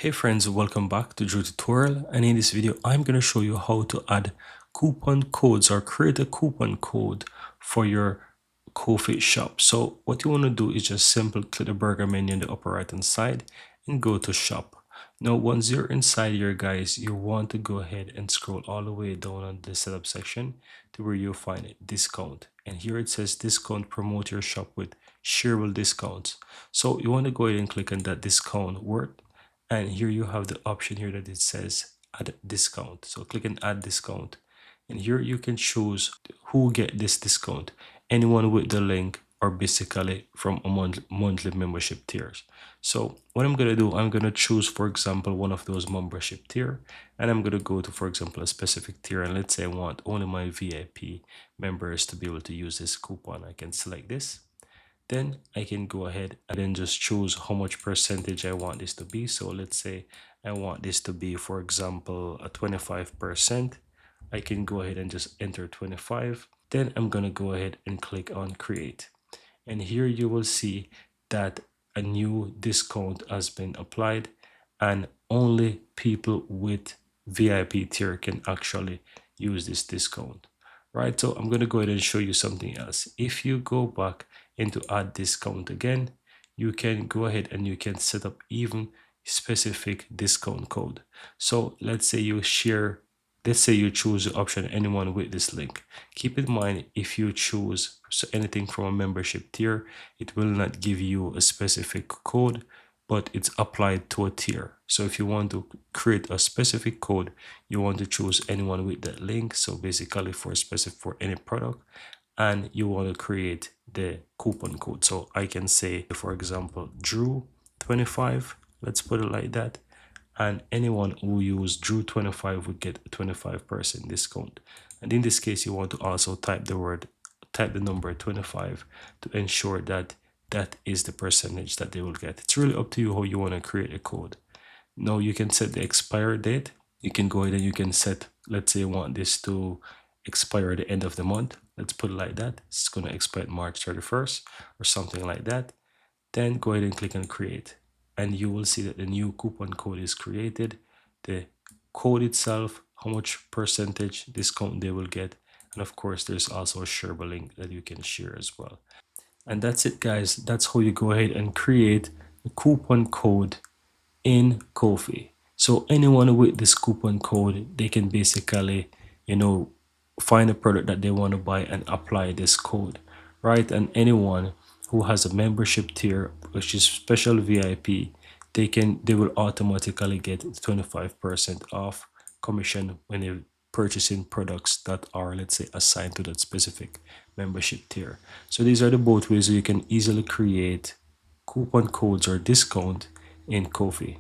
Hey friends, welcome back to Drew Tutorial, and in this video I'm going to show you how to add coupon codes or create a coupon code for your coffee shop. So what you want to do is just simply click the burger menu in the upper right hand side and go to shop. Now once you're inside here guys, you want to go ahead and scroll all the way down on the setup section to where you'll find it, discount, and here it says discount, promote your shop with shareable discounts. So you want to go ahead and click on that discount word, and here you have the option here that it says add discount. So click on add discount, and here you can choose who get this discount, anyone with the link or basically from a monthly membership tiers. So what I'm going to do, I'm going to choose for example one of those membership tier, and I'm going to go to for example a specific tier, and let's say I want only my VIP members to be able to use this coupon. I can select this. Then I can go ahead and then just choose how much percentage I want this to be. So let's say I want this to be, for example, a 25%. I can go ahead and just enter 25. Then I'm going to go ahead and click on create. And here you will see that a new discount has been applied, and only people with VIP tier can actually use this discount. Right, so I'm going to go ahead and show you something else. If you go back into add discount again, you can go ahead and you can set up even specific discount code. So let's say you choose the option anyone with this link. Keep in mind, if you choose anything from a membership tier, it will not give you a specific code, but it's applied to a tier. So if you want to create a specific code, you want to choose anyone with that link. So basically for specific for any product, and you want to create the coupon code. So I can say, for example, Drew 25, let's put it like that. And anyone who use Drew 25 would get a 25% discount. And in this case, you want to also type the number 25 to ensure that that is the percentage that they will get. It's really up to you how you want to create a code. Now you can set the expire date. You can go ahead and you can set, let's say you want this to expire at the end of the month. Let's put it like that. It's going to expire March 31st or something like that. Then go ahead and click on create, and you will see that the new coupon code is created, the code itself, how much percentage discount they will get, and of course there's also a shareable link that you can share as well. And that's it guys, that's how you go ahead and create a coupon code in Kofi. So anyone with this coupon code, they can basically, find a product that they want to buy and apply this code, right? And anyone who has a membership tier, which is special VIP, they will automatically get 25% off commission when they're purchasing products that are, let's say, assigned to that specific membership tier. So these are the both ways you can easily create coupon codes or discount in Kofi.